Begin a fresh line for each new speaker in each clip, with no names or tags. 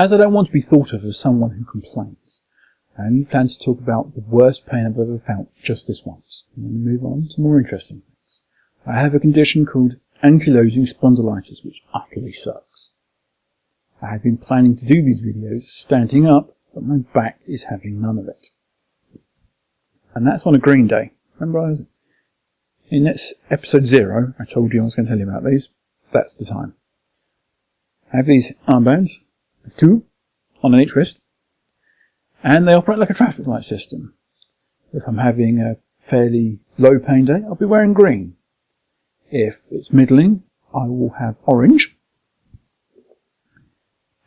As I don't want to be thought of as someone who complains, I only plan to talk about the worst pain I've ever felt just this once, and then move on to more interesting things. I have a condition called Ankylosing Spondylitis, which utterly sucks. I had been planning to do these videos standing up, but my back is having none of it. And that's on a green day. Remember, in episode 0, I told you I was going to tell you about these. That's the time. I have these armbands, 2 on each wrist, and they operate like a traffic light system. If I'm having a fairly low pain day, I'll be wearing green. If it's middling, I will have orange.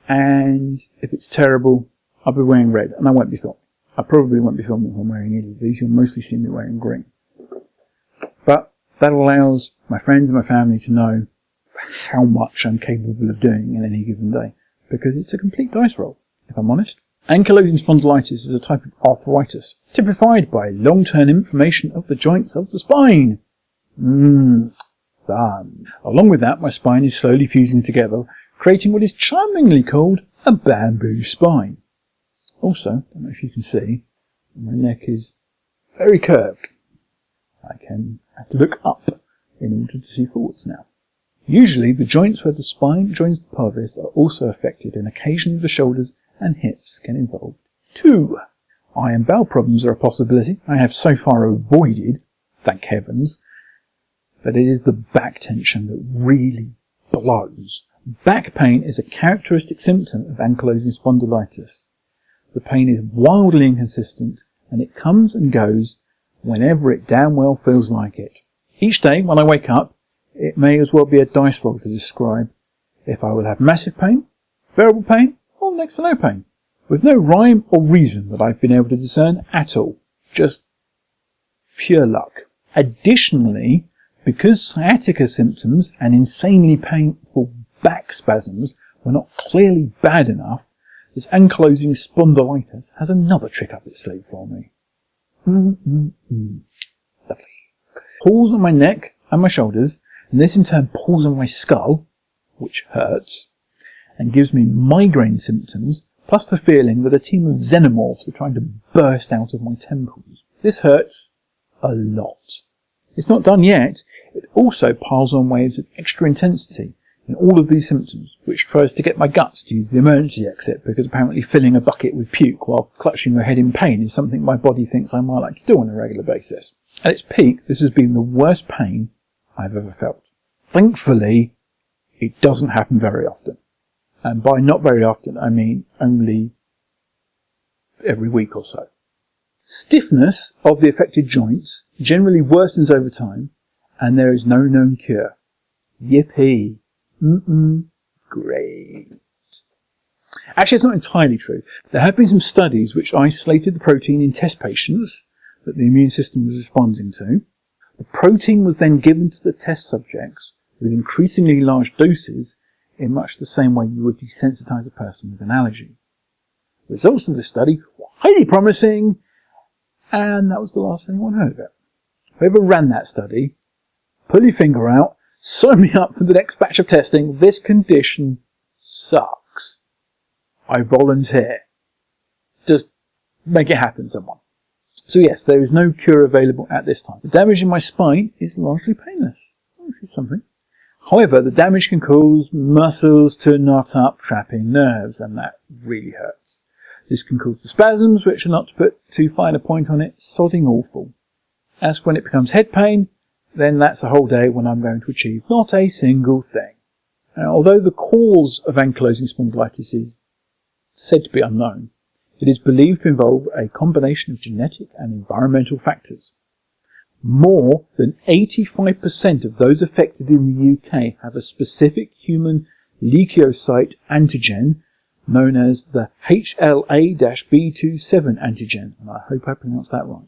And if it's terrible, I'll be wearing red, and I won't be filming. I probably won't be filming if I'm wearing either of these. You'll mostly see me wearing green. But that allows my friends and my family to know how much I'm capable of doing in any given day, because it's a complete dice roll, if I'm honest. Ankylosing spondylitis is a type of arthritis, typified by long-term inflammation of the joints of the spine. Fun. Along with that, my spine is slowly fusing together, creating what is charmingly called a bamboo spine. Also, I don't know if you can see, my neck is very curved. I have to look up in order to see forwards now. Usually, the joints where the spine joins the pelvis are also affected, and occasionally the shoulders and hips get involved too. Eye and bowel problems are a possibility. I have so far avoided, thank heavens, but it is the back tension that really blows. Back pain is a characteristic symptom of ankylosing spondylitis. The pain is wildly inconsistent, and it comes and goes whenever it damn well feels like it. Each day when I wake up, it may as well be a dice roll to describe if I will have massive pain, bearable pain, or next to no pain, with no rhyme or reason that I've been able to discern at all. Just pure luck. Additionally, because sciatica symptoms and insanely painful back spasms were not clearly bad enough, this ankylosing spondylitis has another trick up its sleeve for me. Lovely. Pulls on my neck and my shoulders, and this in turn pulls on my skull, which hurts, and gives me migraine symptoms, plus the feeling that a team of xenomorphs are trying to burst out of my temples. This hurts a lot. It's not done yet. It also piles on waves of extra intensity in all of these symptoms, which tries to get my guts to use the emergency exit, because apparently filling a bucket with puke while clutching my head in pain is something my body thinks I might like to do on a regular basis. At its peak, this has been the worst pain I've ever felt. Thankfully, it doesn't happen very often. And by not very often, I mean only every week or so. Stiffness of the affected joints generally worsens over time, and there is no known cure. Yippee. Great. Actually, it's not entirely true. There have been some studies which isolated the protein in test patients that the immune system was responding to. The protein was then given to the test subjects with increasingly large doses in much the same way you would desensitize a person with an allergy. The results of this study were highly promising, and that was the last anyone heard of it. Whoever ran that study, pull your finger out, sign me up for the next batch of testing. This condition sucks. I volunteer. Just make it happen, someone. So yes, there is no cure available at this time. The damage in my spine is largely painless, which is something. However, the damage can cause muscles to knot up, trapping nerves, and that really hurts. This can cause the spasms, which are, not to put too fine a point on it, sodding awful. As when it becomes head pain, then that's a whole day when I'm going to achieve not a single thing. Now, although the cause of ankylosing spondylitis is said to be unknown, it is believed to involve a combination of genetic and environmental factors. More than 85% of those affected in the UK have a specific human leukocyte antigen known as the HLA-B27 antigen, and I hope I pronounced that right,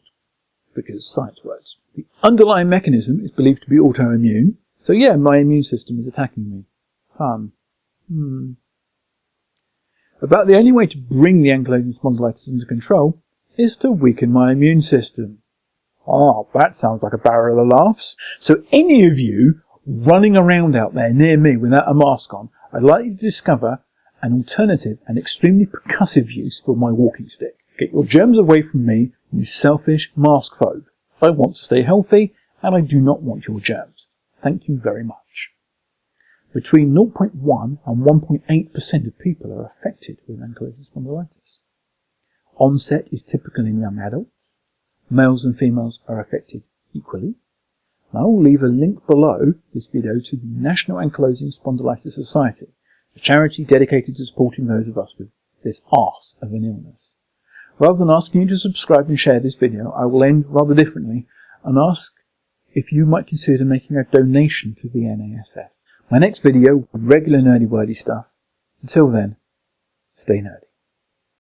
because science words. The underlying mechanism is believed to be autoimmune, so yeah, my immune system is attacking me. Fun. About the only way to bring the ankylosing spondylitis into control is to weaken my immune system. Oh, that sounds like a barrel of laughs. So any of you running around out there near me without a mask on, I'd like you to discover an alternative and extremely percussive use for my walking stick. Get your germs away from me, you selfish mask phobe. I want to stay healthy, and I do not want your germs. Thank you very much. Between 0.1 and 1.8% of people are affected with ankylosing spondylitis. Onset is typical in young adults. Males and females are affected equally. I will leave a link below this video to the National Ankylosing Spondylitis Society, a charity dedicated to supporting those of us with this arse of an illness. Rather than asking you to subscribe and share this video, I will end rather differently and ask if you might consider making a donation to the NASS. My next video will be regular nerdy wordy stuff. Until then, stay nerdy.